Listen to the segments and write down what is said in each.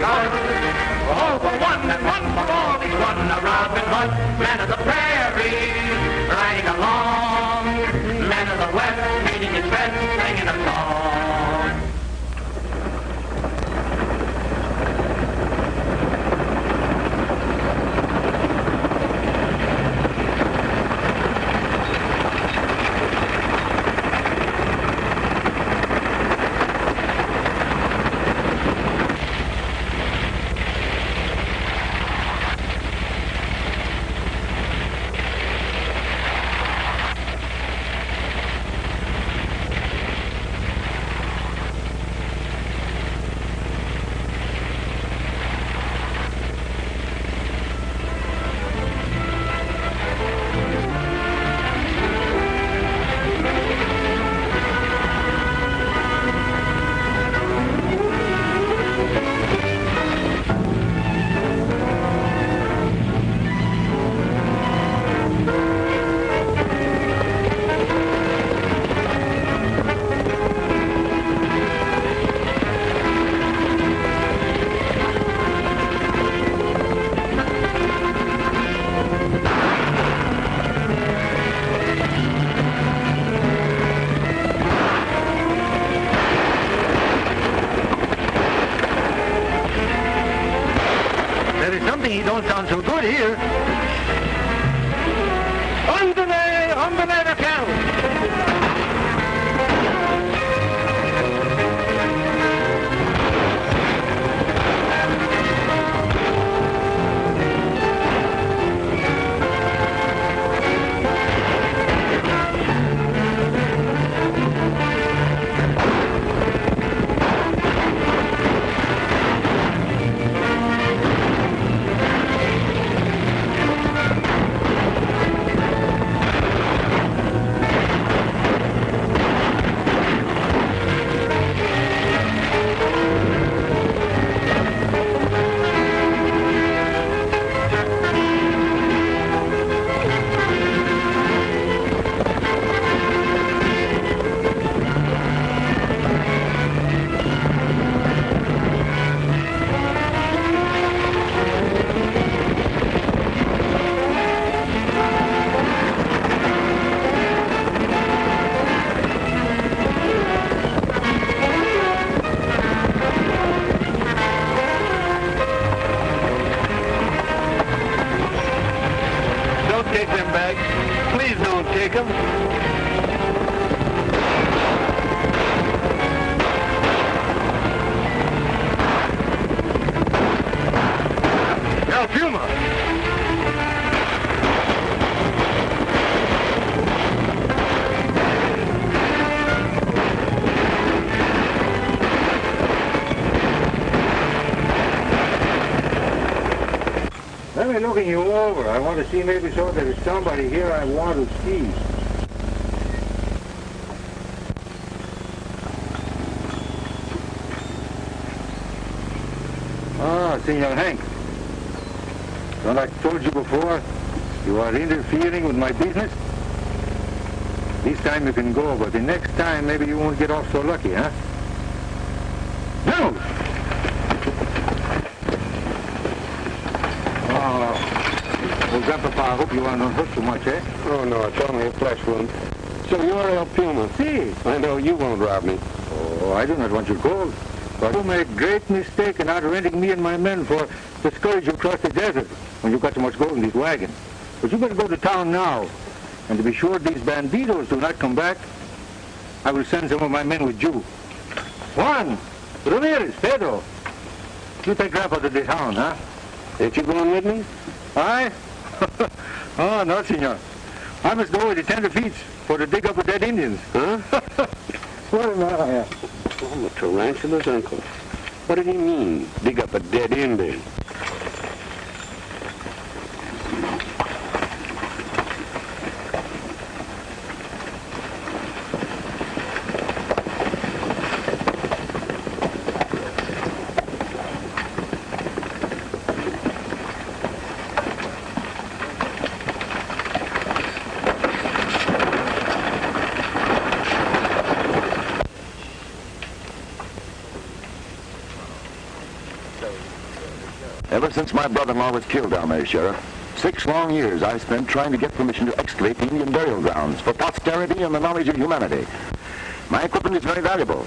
good. All for one and one for all, he's one, a Robin Hood, man of the prairie, riding along, man of the west, meeting his friends, singing a song. He don't sound so good here. On the account. Puma! Let me looking you over. I want to see maybe so there's somebody here I want to see. Ah, Senor Hank. Well, I told you before, you are interfering with my business. This time you can go, but the next time maybe you won't get off so lucky, huh? No! Well, Grandpapa, I hope you are not hurt too much, eh? Oh, no, it's only a flesh wound. So you're El Puma. See? I know you won't rob me. Oh, I do not want your gold. But you made a great mistake in outrenting me and my men for the scourge across the desert when you got so much gold in these wagons. But you better go to town now. And to be sure these banditos do not come back, I will send some of my men with you. Juan, Ramirez, Pedro, you take Grandpa to the town, huh? Ain't you going with me? I? Oh, no, senor. I must go with the tenderfeets for to dig up the dead Indians. Huh? What am I? I'm a tarantula's uncle. What did he mean, dig up a dead Indian? Ever since my brother-in-law was killed down there, Sheriff, 6 long years I spent trying to get permission to excavate the Indian burial grounds for posterity and the knowledge of humanity. My equipment is very valuable.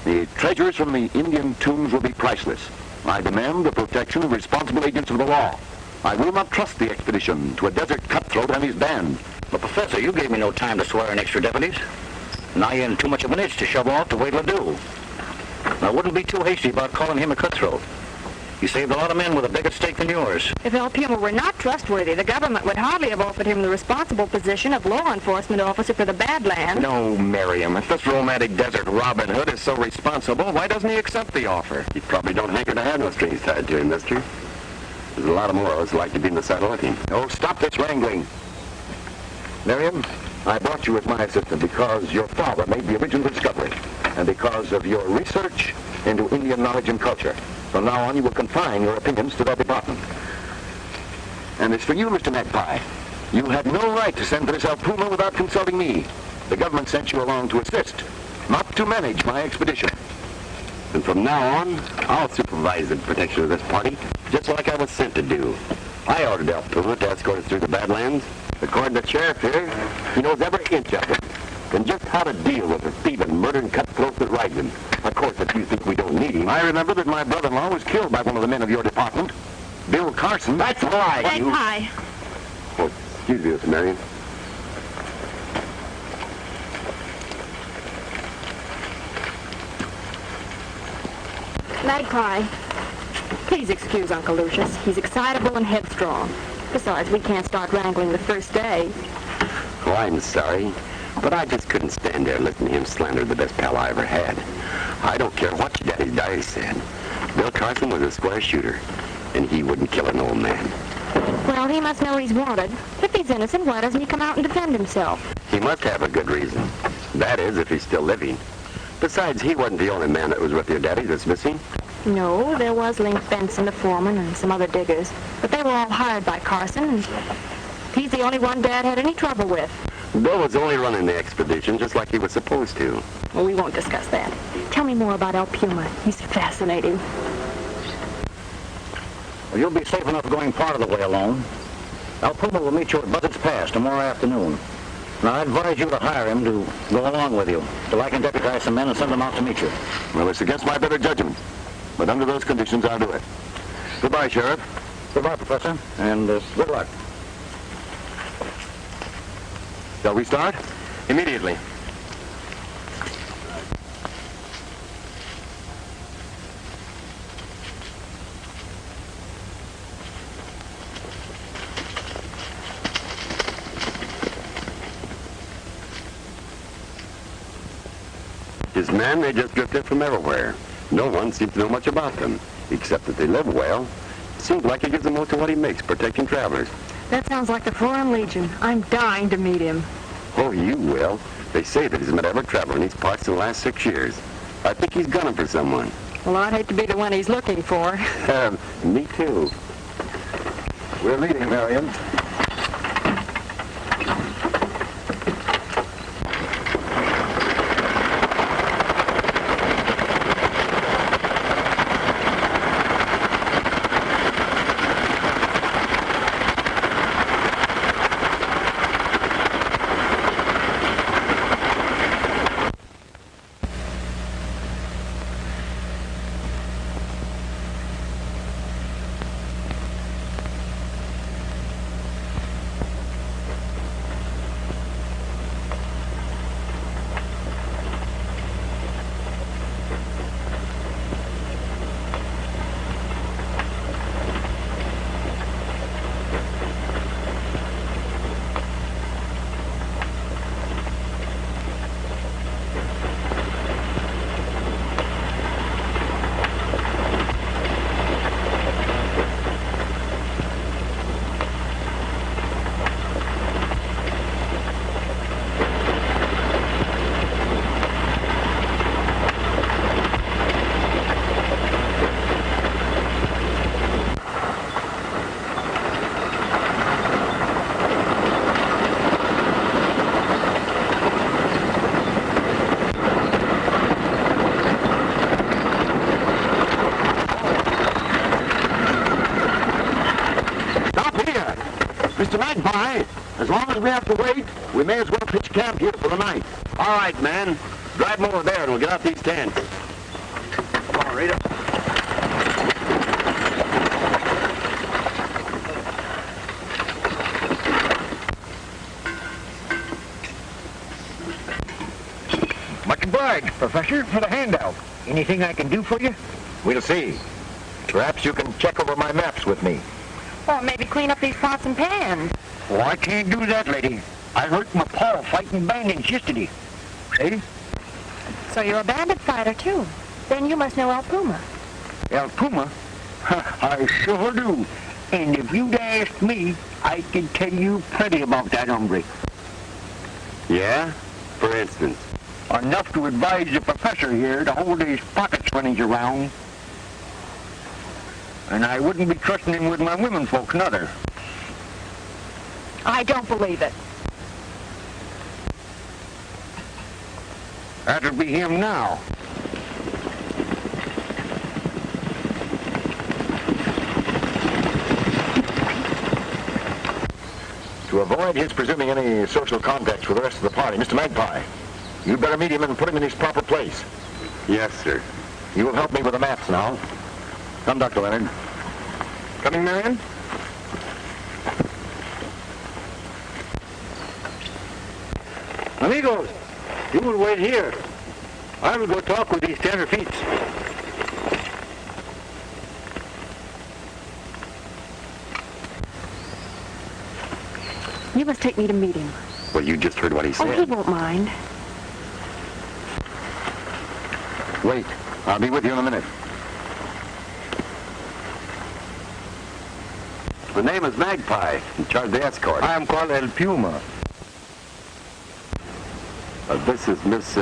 The treasures from the Indian tombs will be priceless. I demand the protection of responsible agents of the law. I will not trust the expedition to a desert cutthroat and his band. But, Professor, you gave me no time to swear in extra deputies. Now you're in too much of an itch to shove off to wait till do. I wouldn't be too hasty about calling him a cutthroat. He saved a lot of men with a bigger stake than yours. If El Puma were not trustworthy, the government would hardly have offered him the responsible position of law enforcement officer for the Badlands. No, Miriam. If this romantic desert Robin Hood is so responsible, why doesn't he accept the offer? He probably don't hanker to have no strings tied to him, mister. There's a lot of more of us like to be in the saddle with him. Oh, stop this wrangling. Miriam, I brought you as my assistant because your father made the original discovery and because of your research into Indian knowledge and culture. From now on, you will confine your opinions to that department. And as for you, Mr. McCoy, you had no right to send for this El Puma without consulting me. The government sent you along to assist, not to manage my expedition. And from now on, I'll supervise the protection of this party, just like I was sent to do. I ordered El Puma to escort us through the Badlands. According to the sheriff here, he knows every inch of it, and just how to deal with the thieving, murdering cutthroats that ride them. Of course, if you think we don't need him. I remember that my brother-in-law was killed by one of the men of your department, Bill Carson. That's right. That's high. Oh, excuse me, Miss Marion. Magpie, please excuse Uncle Lucius. He's excitable and headstrong. Besides, we can't start wrangling the first day. Oh, I'm sorry, but I just couldn't stand there listening to him slander the best pal I ever had. I don't care what your daddy's diary said. Bill Carson was a square shooter, and he wouldn't kill an old man. Well, he must know he's wanted. If he's innocent, why doesn't he come out and defend himself? He must have a good reason. That is, if he's still living. Besides, he wasn't the only man that was with your daddy that's missing. No, there was Link Benson, the foreman, and some other diggers. But they were all hired by Carson, and he's the only one Dad had any trouble with. Bill was only running the expedition just like he was supposed to. Well, we won't discuss that. Tell me more about El Puma. He's fascinating. Well, you'll be safe enough going part of the way alone. El Puma will meet you at Buzzard's Pass tomorrow afternoon. Now, I advise you to hire him to go along with you, till I can deputize some men and send them out to meet you. Well, it's against my better judgment, but under those conditions, I'll do it. Goodbye, Sheriff. Goodbye, Professor, and good luck. Shall we start? Immediately. His men, they just drifted from everywhere. No one seems to know much about them, except that they live well. Seems like he gives the most of what he makes, protecting travelers. That sounds like the Foreign Legion. I'm dying to meet him. Oh, you will. They say that he's met every traveler in these parts in the last 6 years. I think he's gunning for someone. Well, I'd hate to be the one he's looking for. Me too. We're leaving, Marion. Mr. Magpie, as long as we have to wait, we may as well pitch camp here for the night. All right, man. Drive them over there and we'll get out these tents. Come on, Rita. Much obliged, Professor, for the handout. Anything I can do for you? We'll see. Perhaps you can check over my maps with me. Or maybe clean up these pots and pans. Oh, I can't do that, lady. I hurt my paw fighting bandits yesterday. See? So you're a bandit fighter, too. Then you must know El Puma. El Puma? I sure do. And if you'd asked me, I could tell you plenty about that hombre. Yeah? For instance? Enough to advise the professor here to hold his pockets when he's around. And I wouldn't be trusting him with my women folks, neither. I don't believe it. That'll be him now. To avoid his presuming any social contacts with the rest of the party, Mr. Magpie, you'd better meet him and put him in his proper place. Yes, sir. You will help me with the maps now. Come, Dr. Leonard. Coming, Marion? Amigos, you will wait here. I will go talk with these tenderfeet. You must take me to meet him. Well, you just heard what he Oh, he said. won't mind. Wait. I'll be with you in a minute. The name is Magpie, in charge of the escort. I am called El Puma. This is Miss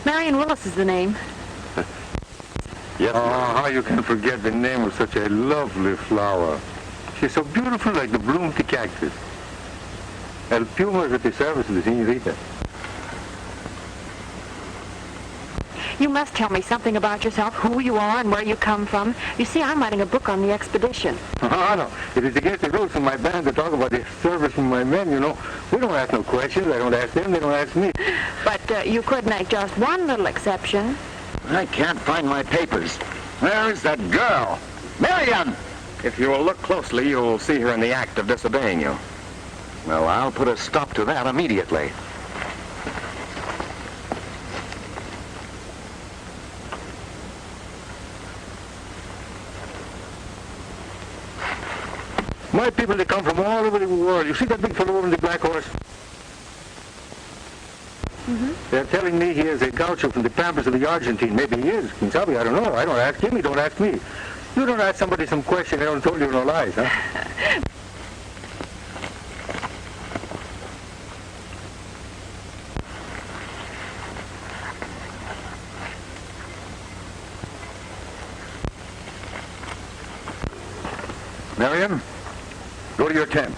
Marion Willis is the name. Yes, Oh, ma'am. how you can forget the name of such a lovely flower. She's so beautiful like the bloom of the cactus. El Puma is at the service of the senorita. You must tell me something about yourself, who you are and where you come from. You see, I'm writing a book on the expedition. Oh, no. It is against the rules of my band to talk about the service from my men, you know. We don't ask no questions. I don't ask them. They don't ask me. But you could make just one little exception. I can't find my papers. Where is that girl? Marion! If you will look closely, you will see her in the act of disobeying you. Well, I'll put a stop to that immediately. My people, they come from all over the world. You see that big fellow over in the black horse? Mm-hmm. They're telling me he is a gaucho from the pampas of the Argentine. Maybe he is. Quien sabe, I don't know. I don't ask him. He don't ask me. You don't ask somebody some question. They don't tell you no lies, huh? Marion, go to your tent.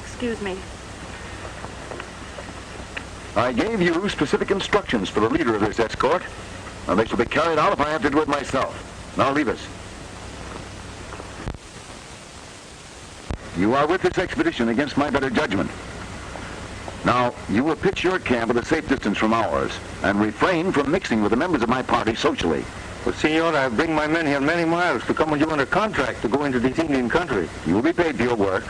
Excuse me. I gave you specific instructions for the leader of this escort, and they shall be carried out if I have to do it myself. Now leave us. You are with this expedition against my better judgment. Now, you will pitch your camp at a safe distance from ours, and refrain from mixing with the members of my party socially. But, senor, I bring my men here many miles to come with you on a contract to go into this Indian country. You will be paid for your work,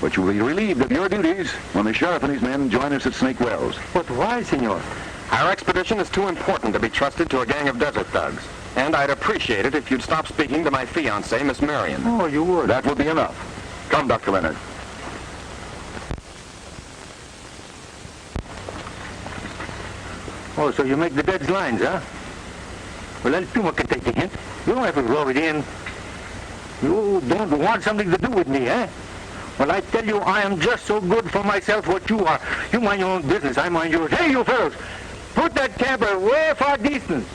but you will be relieved of your duties when the sheriff and his men join us at Snake Wells. But why, senor? Our expedition is too important to be trusted to a gang of desert thugs. And I'd appreciate it if you'd stop speaking to my fiancée, Miss Marion. Oh, you would. That will be enough. Come, Dr. Leonard. Oh, so you make the dead lines, huh? Well, El Puma can take the hint. You don't have to rub it in. You don't want something to do with me, eh? Well, I tell you, I am just so good for myself what you are. You mind your own business, I mind yours. Hey, you fellows! Put that camper way far distance.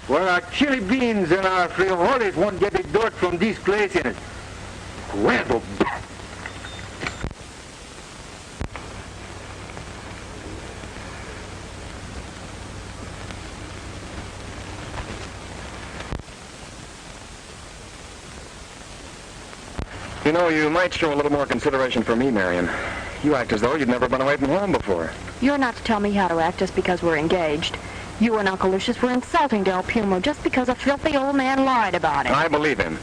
Where our chili beans and our frijoles won't get the dirt from this place in it. Well, You know, you might show a little more consideration for me, Marion. You act as though you'd never been away from home before. You're not to tell me how to act just because we're engaged. You and Uncle Lucious were insulting Del Puma just because a filthy old man lied about it. I believe him.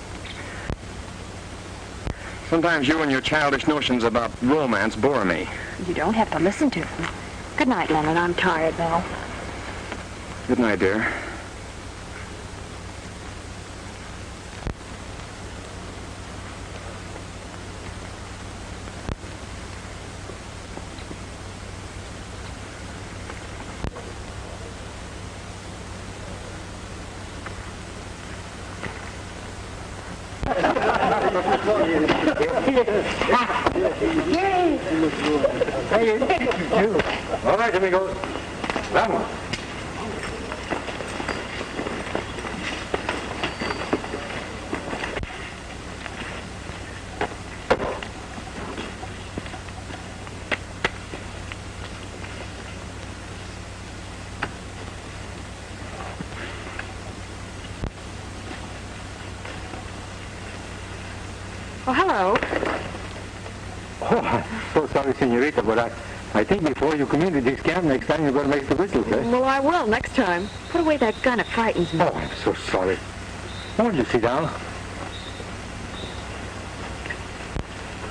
Sometimes you and your childish notions about romance bore me. You don't have to listen to them. Good night, Leonard. I'm tired now. Good night, dear. All right, amigos. Vamos. Oh, hello. Oh, I'm so sorry, senorita, but I think before you come into this camp next time you're going to make the whistles, eh? Well, I will next time. Put away that gun. It frightens me. Oh, I'm so sorry. Won't you sit down?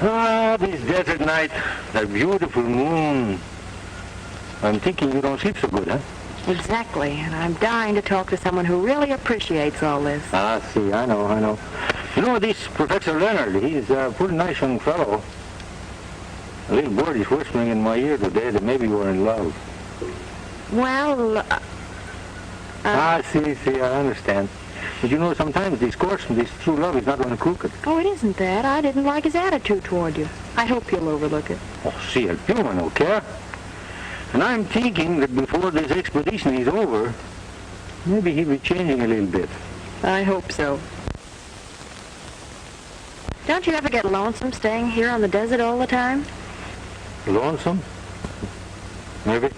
Ah, this desert night, that beautiful moon. I'm thinking you don't sleep so good, huh? Exactly, and I'm dying to talk to someone who really appreciates all this. Ah, see, I know. You know, this Professor Leonard, he's a pretty nice young fellow. A little bird is whispering in my ear today that maybe you're in love. Well, See, I understand. But you know, sometimes this course and this true love is not on the crooked. Oh, it isn't that. I didn't like his attitude toward you. I hope you'll overlook it. Oh, see, El Puma no care. And I'm thinking that before this expedition is over, maybe he'll be changing a little bit. I hope so. Don't you ever get lonesome staying here on the desert all the time? Lonesome? Maybe.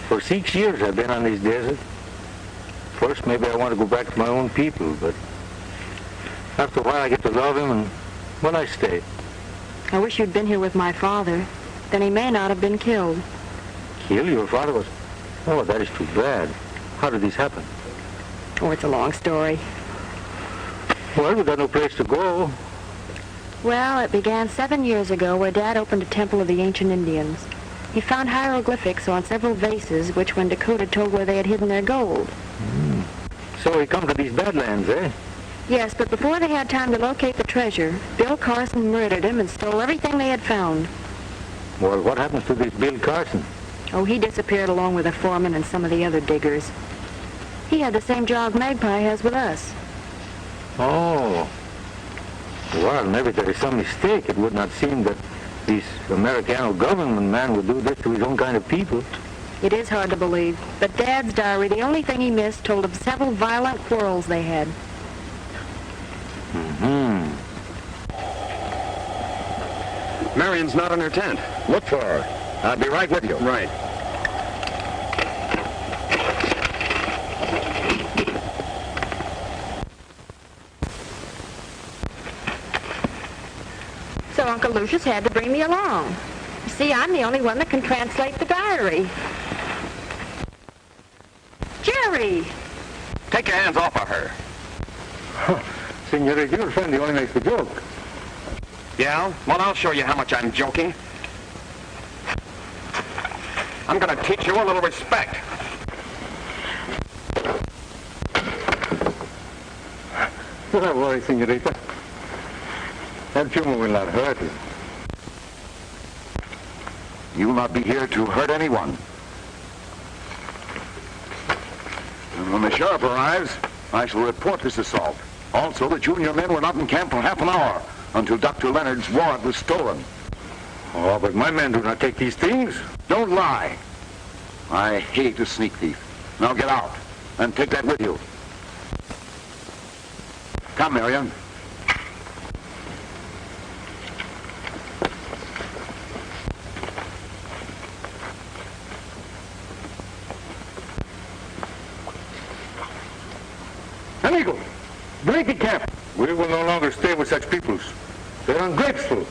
For 6 years I've been on this desert. First, maybe I want to go back to my own people, but after a while I get to love him, and, well, I stay. I wish you'd been here with my father. Then he may not have been killed. Killed? Your father was... Oh, that is too bad. How did this happen? Oh, it's a long story. Well, we got no place to go. Well, it began 7 years ago where Dad opened a temple of the ancient Indians. He found hieroglyphics on several vases which, when decoded, told where they had hidden their gold. So he come to these badlands, eh? Yes, but before they had time to locate the treasure, Bill Carson murdered him and stole everything they had found. Well, what happens to this Bill Carson? Oh, he disappeared along with the foreman and some of the other diggers. He had the same job Magpie has with us. Oh. Well, maybe there is some mistake. It would not seem that this Americano government man would do this to his own kind of people. It is hard to believe, but Dad's diary, the only thing he missed, told of several violent quarrels they had. Mm-hmm. Marion's not in her tent. Look for her. I'll be right with you. Right. So Uncle Lucious had to bring me along. You see, I'm the only one that can translate the diary. Jerry! Take your hands off of her. Senorita, your friend only makes a joke. Yeah? Well, I'll show you how much I'm joking. I'm going to teach you a little respect. Do not worry, senorita. That Puma will not hurt you. You will not be here to hurt anyone. And when the sheriff arrives, I shall report this assault. Also, the junior men were not in camp for half an hour until Dr. Leonard's warrant was stolen. Oh, but my men do not take these things. Don't lie. I hate a sneak thief. Now get out and take that with you. Come, Marion. Amigo, break the camp. We will no longer stay with such peoples. They're ungrateful.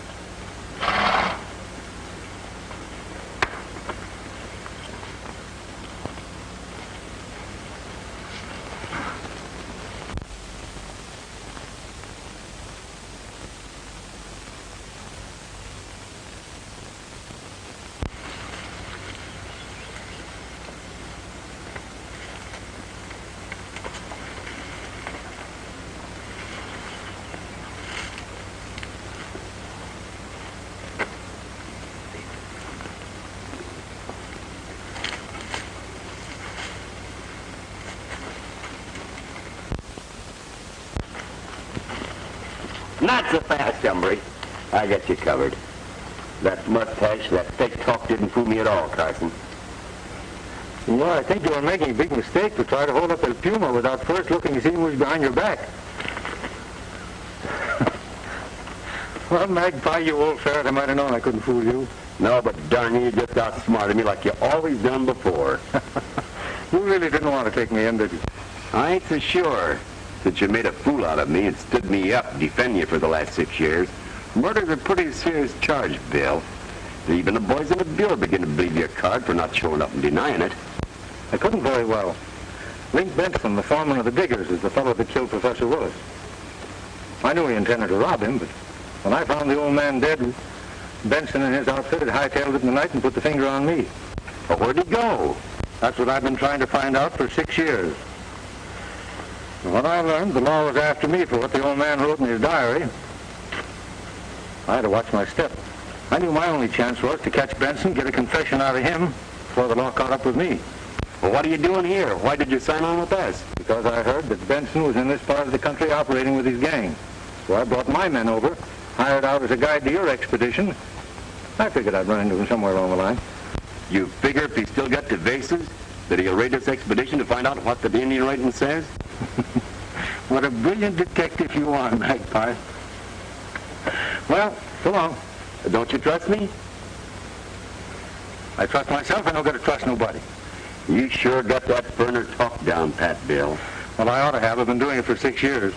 Not so fast, hombre. I got you covered. That mustache, that thick talk didn't fool me at all, Carson. Well, I think you are making a big mistake to try to hold up El Puma without first looking to see who's behind your back. Well, Magpie, you old ferret, I might have known I couldn't fool you. No, but darn you just outsmarted me like you always done before. You really didn't want to take me in, did you? I ain't so sure. Since you made a fool out of me and stood me up defending you for the last 6 years, murder's a pretty serious charge, Bill. Even the boys in the Bureau begin to believe your card for not showing up and denying it. I couldn't very well. Link Benson, the foreman of the diggers, is the fellow that killed Professor Willis. I knew he intended to rob him, but when I found the old man dead, Benson and his outfit had hightailed it in the night and put the finger on me. But where'd he go? That's what I've been trying to find out for 6 years. And when I learned the law was after me for what the old man wrote in his diary, I had to watch my step. I knew my only chance was to catch Benson, get a confession out of him, before the law caught up with me. Well, what are you doing here? Why did you sign on with us? Because I heard that Benson was in this part of the country operating with his gang. So I brought my men over, hired out as a guide to your expedition. I figured I'd run into him somewhere along the line. You figure if he still got the vases, that he'll raid this expedition to find out what the Indian writing says? What a brilliant detective you are, Magpie. Well, so long. Don't you trust me? I trust myself. I don't got to trust nobody. You sure got that burner talk down, Pat, Bill. Well, I ought to have. I've been doing it for 6 years.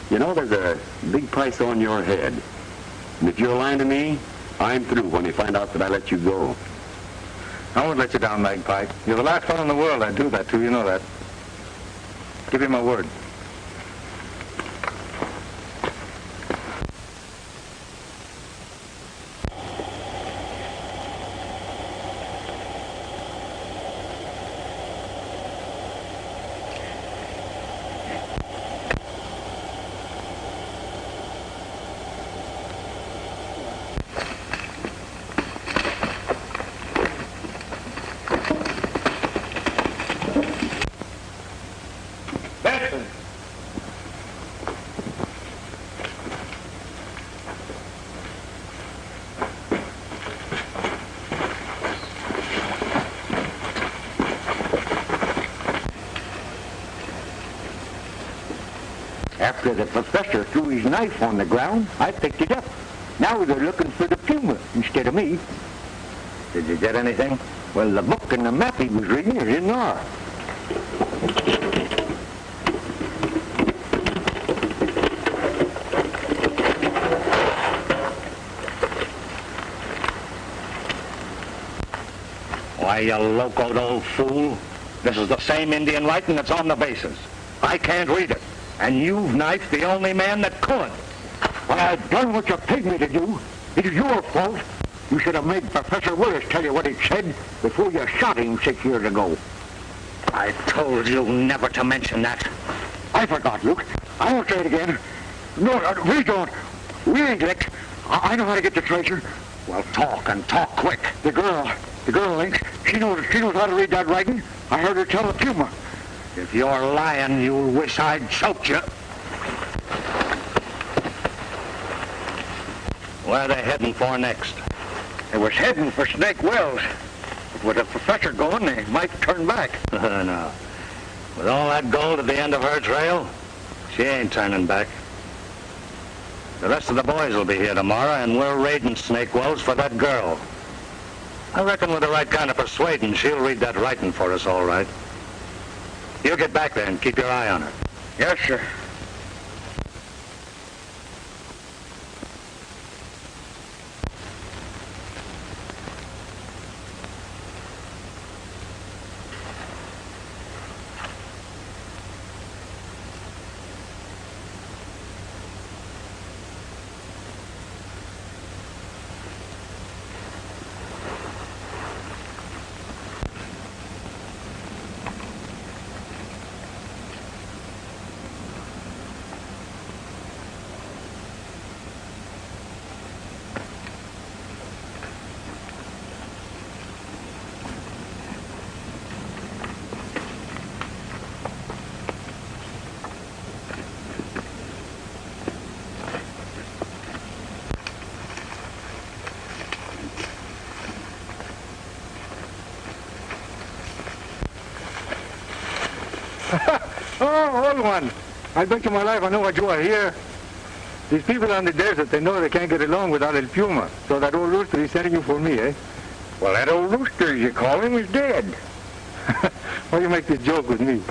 You know, there's a big price on your head. And if you're lying to me, I'm through when they find out that I let you go. I won't let you down, Magpie. You're the last fellow in the world I'd do that to. You know that. Give you my word. After the professor threw his knife on the ground, I picked it up. Now they're looking for the Puma instead of me. Did you get anything? Well, the book and the map he was reading is in there. Why, you locoed old fool. This is the same Indian writing that's on the bases. I can't read it. And you've knifed the only man that could. Well, I've done what you paid me to do. It is your fault. You should have made Professor Willis tell you what it said before you shot him 6 years ago. I told you never to mention that. I forgot, Luke. I won't say it again. No, we don't. We ain't licked. I know how to get the treasure. Well, talk and talk quick. The girl, Link, she knows how to read that writing. I heard her tell the Puma. If you're lying, you'll wish I'd choked you. Where are they heading for next? They was heading for Snake Wells. But with the professor going, they might turn back. No. With all that gold at the end of her trail, she ain't turning back. The rest of the boys will be here tomorrow, and we're raiding Snake Wells for that girl. I reckon with the right kind of persuading, she'll read that writing for us all right. You get back there and keep your eye on her. Yes, sir. Oh, old one. I bet you my life I know what you are here. These people on the desert, they know they can't get along without El Puma. So that old rooster is sending you for me, eh? Well, that old rooster, as you call him, is dead. Why you make this joke with me?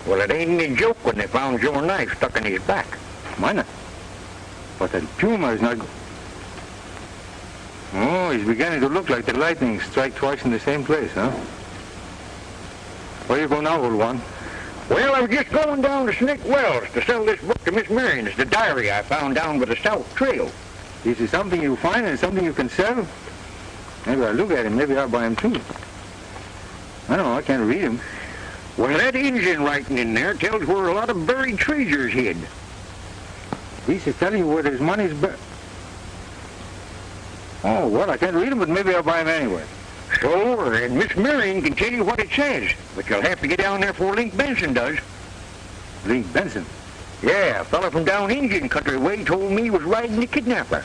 Well, it ain't any joke when they found your knife stuck in his back. Mine? But El Puma is not... Oh, he's beginning to look like the lightning strike twice in the same place, huh? Where you go now, old one? Well, I was just going down to Snake Wells to sell this book to Miss Marion. It's the diary I found down by the South Trail. Is it something you find and something you can sell? Maybe I'll look at him. Maybe I'll buy him too. I don't know. I can't read him. Well, that Indian writing in there tells where a lot of buried treasures hid. This is telling you where there's money's buried. Oh, well, I can't read him, but maybe I'll buy him anyway. So, Miss Marion can tell you what it says, but you'll have to get down there before Link Benson does. Link Benson? Yeah, a fella from down Indian country way told me he was riding the kidnapper.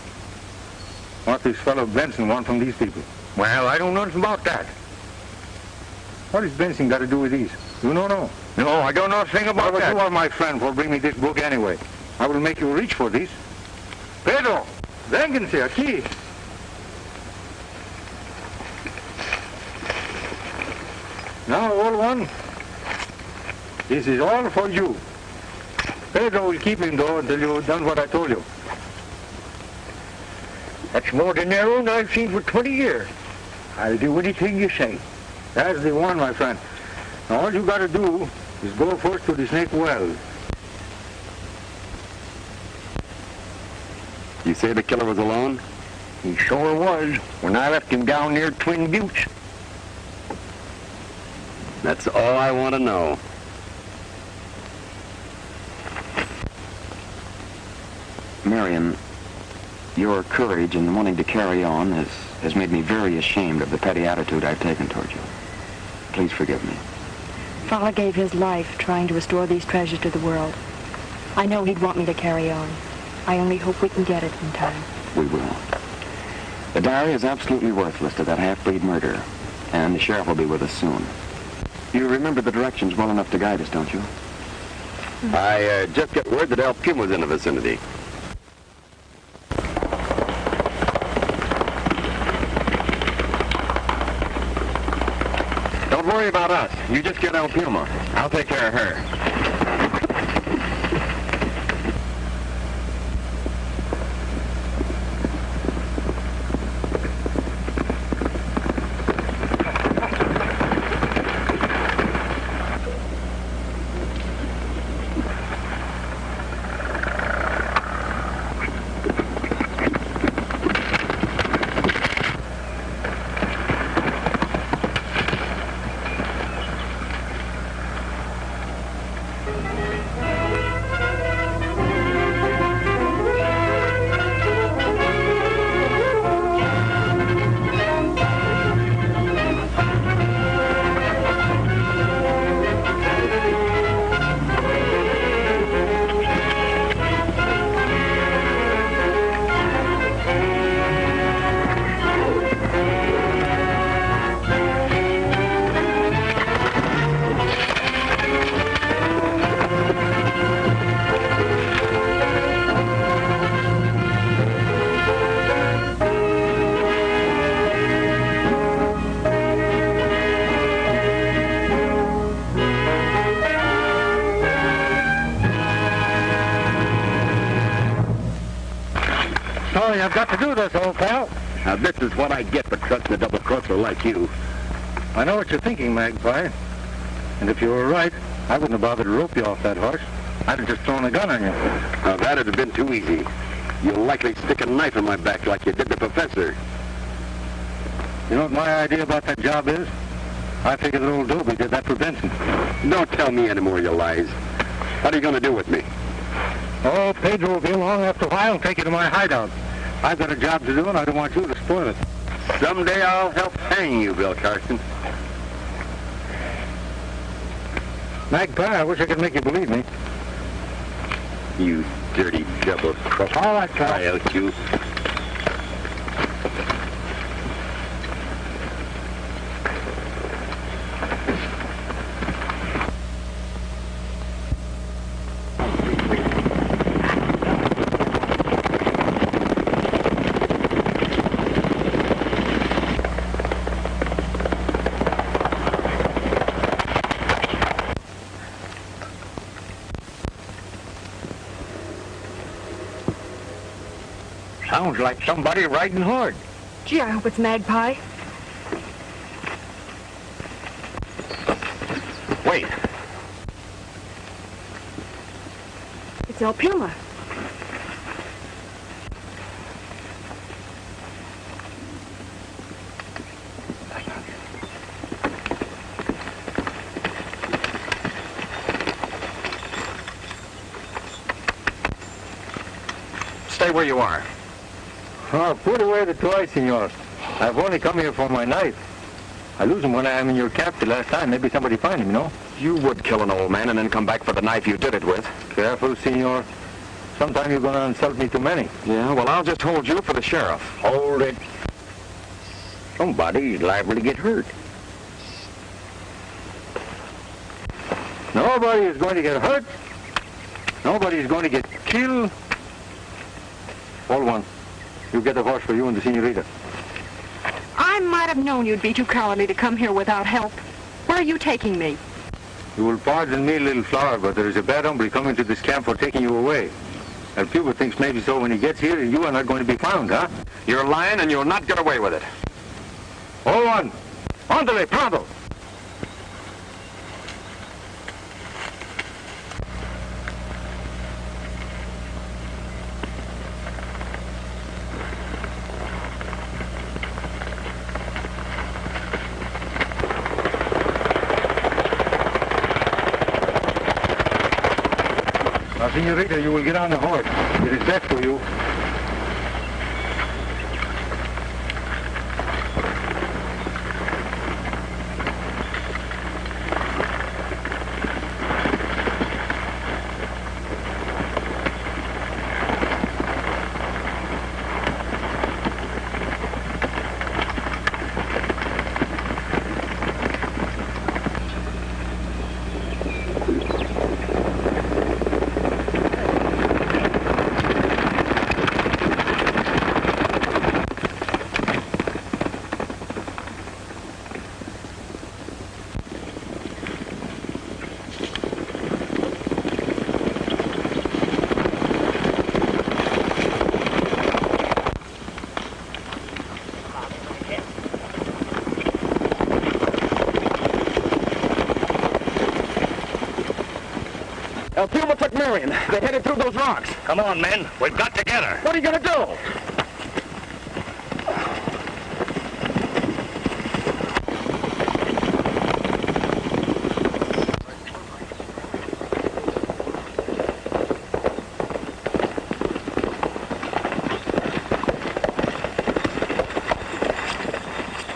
What this fellow Benson want from these people? Well, I don't know nothing about that. What has Benson got to do with these? You don't know? No, I don't know a thing about But that. you are my friend for bringing me this book anyway. I will make you reach for these. Pedro, vénganse aquí. Now, old one, this is all for you. Pedro will keep him, though, until you've done what I told you. That's more than their own I've seen for 20 years. I'll do anything you say. That's the one, my friend. Now, all you got to do is go first to the Snake Well. You say the killer was alone? He sure was when I left him down near Twin Buttes. That's all I want to know. Marion, your courage in wanting to carry on has made me very ashamed of the petty attitude I've taken toward you. Please forgive me. Father gave his life trying to restore these treasures to the world. I know he'd want me to carry on. I only hope we can get it in time. We will. The diary is absolutely worthless to that half-breed murderer, and the sheriff will be with us soon. You remember the directions well enough to guide us, don't you? I just got word that El Puma's in the vicinity. Don't worry about us. You just get El Puma. I'll take care of her. Sorry, I've got to do this, old pal. Now, this is what I get for trusting a double-crosser like you. I know what you're thinking, Magpie. And if you were right, I wouldn't have bothered to rope you off that horse. I'd have just thrown a gun on you. Now, that'd have been too easy. You'll likely stick a knife in my back like you did the professor. You know what my idea about that job is? I figure that old Dobie did that for Benson. Don't tell me any more of your lies. What are you going to do with me? Oh, Pedro will be along after a while and take you to my hideout. I've got a job to do, and I don't want you to spoil it. Someday I'll help hang you, Bill Carson. Magpie, I wish I could make you believe me. You dirty double-crosser. All right, Charles. Try out you. Sounds like somebody riding hard. Gee, I hope it's Magpie. Wait. It's El Puma. Stay where you are. Oh, put away the toy, senor. I've only come here for my knife. I lose him when I am in your cap the last time. Maybe somebody find him, you know? You would kill an old man and then come back for the knife you did it with. Careful, senor. Sometime you're going to insult me too many. Yeah, well, I'll just hold you for the sheriff. Hold it. Somebody's liable to get hurt. Nobody is going to get hurt. Nobody is going to get killed. Hold one. You get the horse for you and the senorita. I might have known you'd be too cowardly to come here without help. Where are you taking me? You will pardon me, little flower, but there is a bad hombre coming to this camp for taking you away. And Puma thinks maybe so when he gets here, you are not going to be found, huh? You're lying and you'll not get away with it. Hold on. Ándale, pronto. Now, senorita, you will get on the horse. It is best for you. El Puma took Marion. They headed through those rocks. Come on, men. We've got to get her. What are you going to do?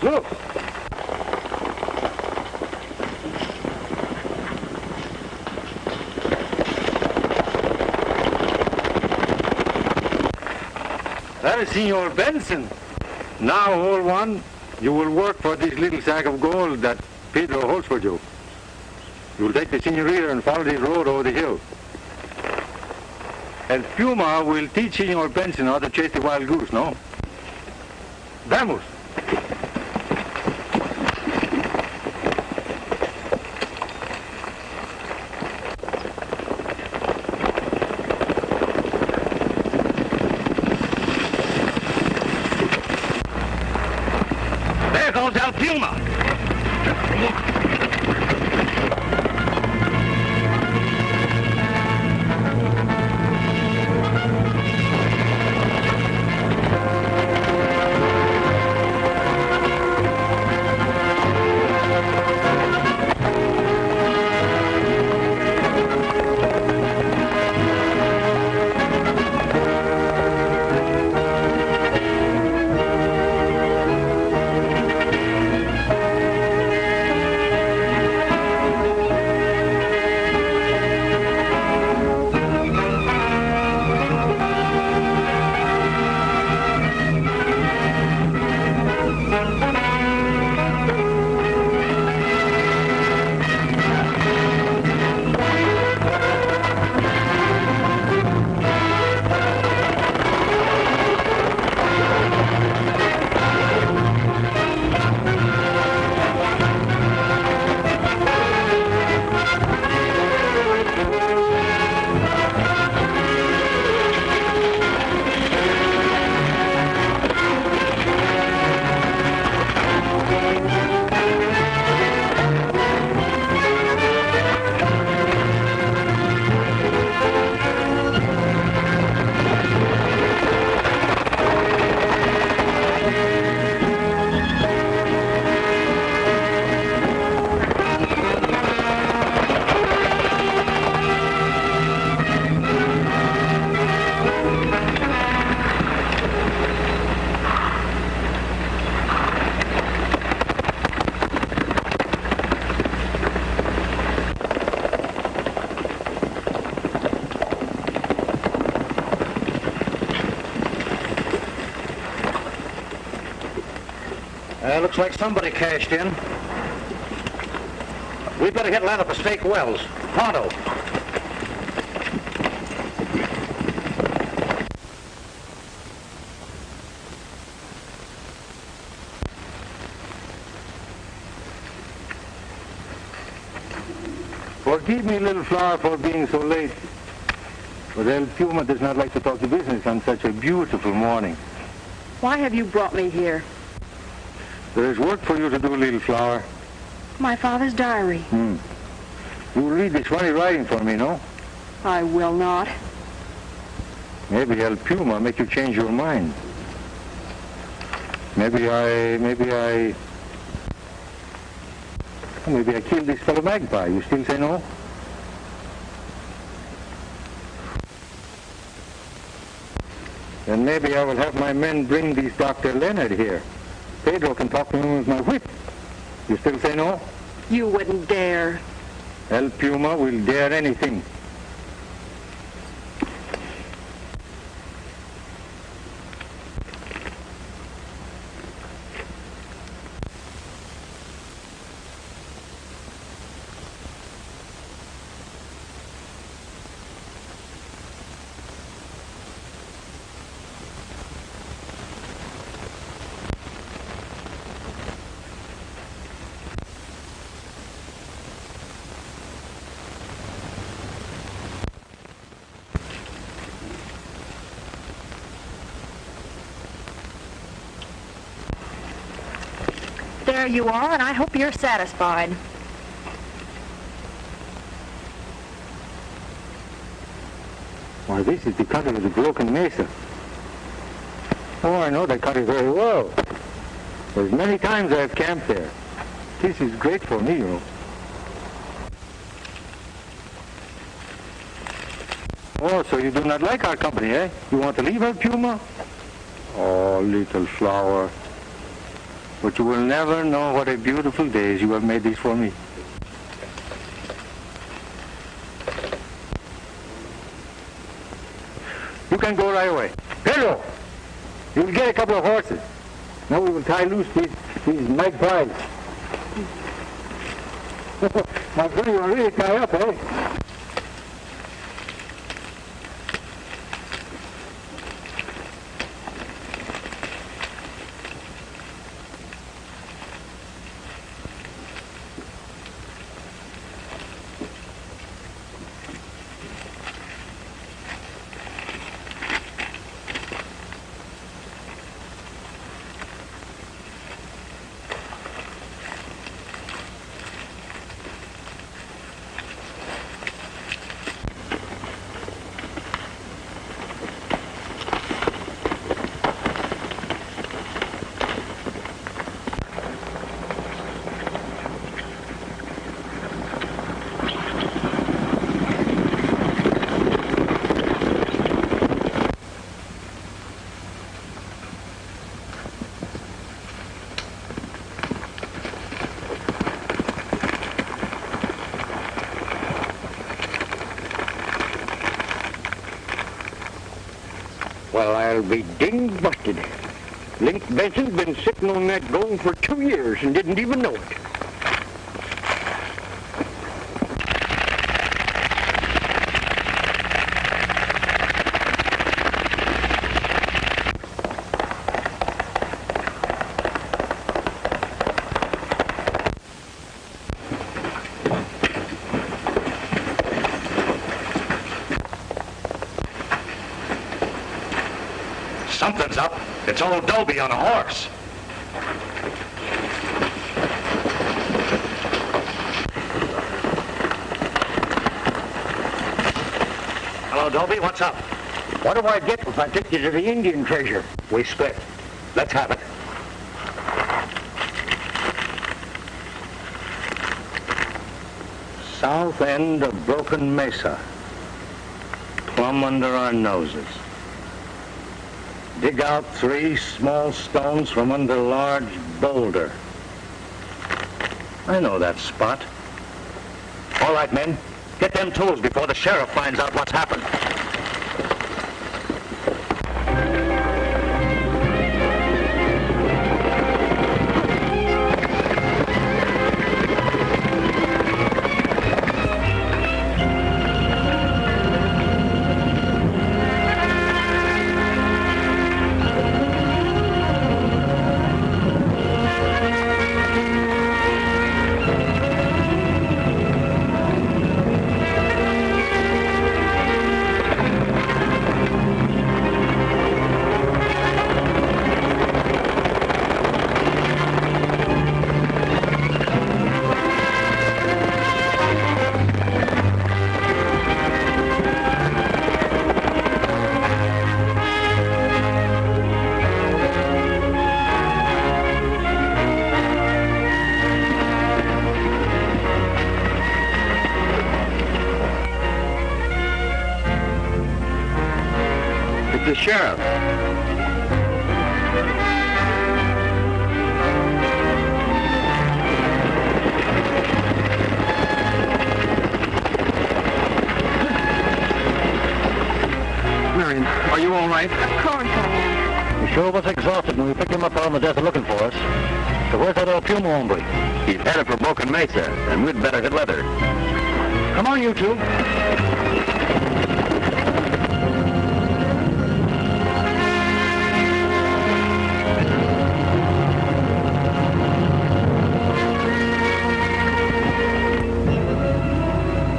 Look. That is Senor Benson. Now, old one, you will work for this little sack of gold that Pedro holds for you. You will take the senorita and follow this road over the hill. And Puma will teach Senor Benson how to chase the wild goose, no? Vamos. There goes El Puma. looks like somebody cashed in. We better get land up for Stake Wells. Pronto. Forgive me, little flower, for being so late. But El Puma does not like to talk to business on such a beautiful morning. Why have you brought me here? There is work for you to do, little flower. My father's diary. You will read this funny writing for me, no? I will not. Maybe El Puma make you change your mind. Maybe I killed this fellow Magpie. You still say no? Then maybe I will have my men bring this Dr. Leonard here. Pedro can talk to him with my whip. You still say no? You wouldn't dare. El Puma will dare anything. There you are, and I hope you're satisfied. Why, this is the country of the broken mesa. Oh, I know that country very well. There's many times I've camped there. This is great for me, you know. Oh, so you do not like our company, eh? You want to leave El Puma? Oh, little flower. But you will never know what a beautiful days you have made these for me. You can go right away. Pedro, you will get a couple of horses. Now we will tie loose these magpies. My friend, you are really tied up, eh? Well, I'll be dinged busted. Link Benson's been sitting on that gold for 2 years and didn't even know it. Something's up. It's old Dobie on a horse. Hello, Dobie. What's up? What do I get if I take you to the Indian treasure? We split. Let's have it. South end of Broken Mesa. Plumb under our noses. Dig out 3 small stones from under large boulder. I know that spot. All right, men. Get them tools before the sheriff finds out what's happened. the sheriff. Marion, are you all right? Of course I am. He sure was exhausted when we picked him up out on the desert looking for us. So where's that old Puma hombre? He's headed for Broken Mesa, and we'd better hit leather. Come on, you two.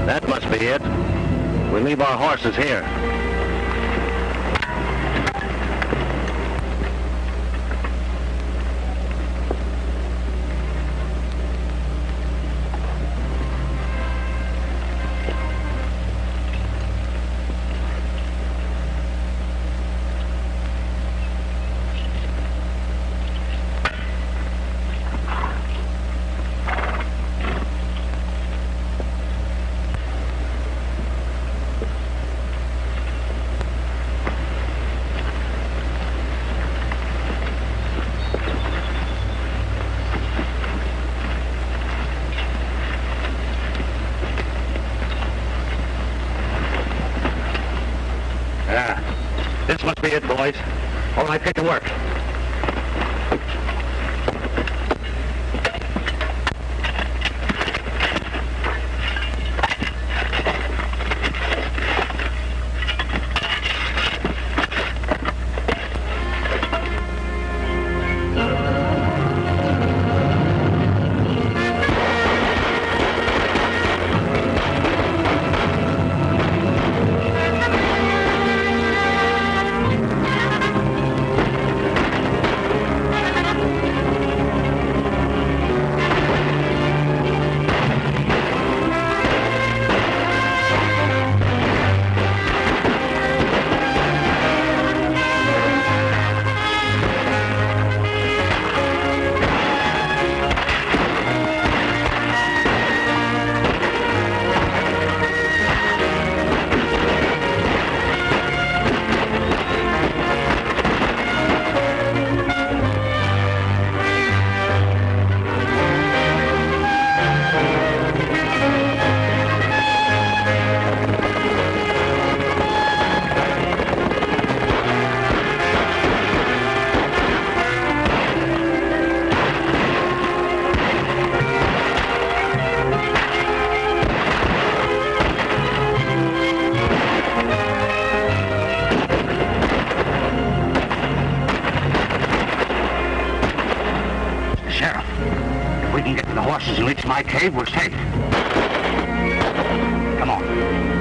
That must be it. We leave our horses here. This must be it, boys. All right, get to work. horses and reach my cave, we're safe. Come on.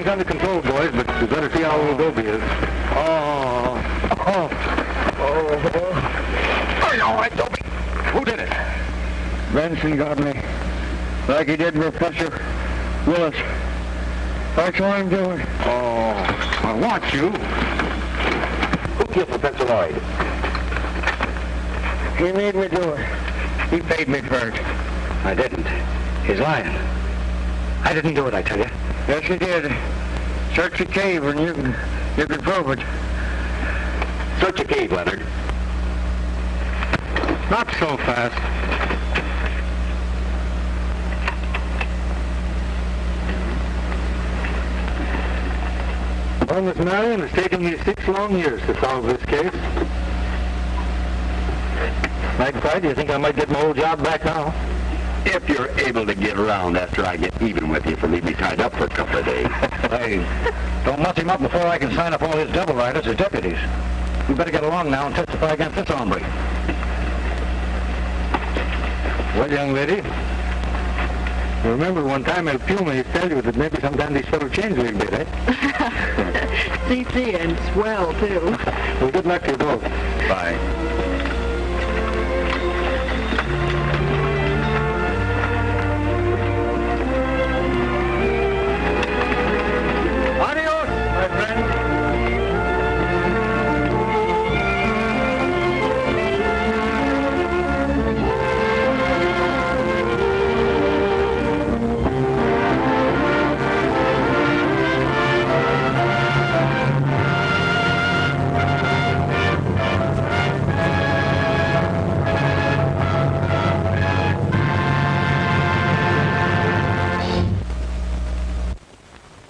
Everything's under control, boys, but we better see how old Dobie is. Oh, all right, Dobie. Who did it? Benson got me. Like he did Professor Willis. I saw him do it. Oh, I want you. Who killed Professor Lloyd? He made me do it. He paid me for it. I didn't. He's lying. I didn't do it, I tell you. Yes, he did. Search the cave and you can prove it. Search a cave, Leonard. Not so fast. Well, Miss Marion, it's taken me 6 long years to solve this case. Magpie, do you think I might get my old job back now? If you're able to get around after I get even with you for leaving me tied up for a couple of days. Hey, don't muss him up before I can sign up all his double riders as deputies. You better get along now and testify against this hombre. Well, young lady, you remember one time at Puma he tell you that maybe sometime these fellows change a little bit, eh? CC and swell, too. Well, good luck to you both. Bye.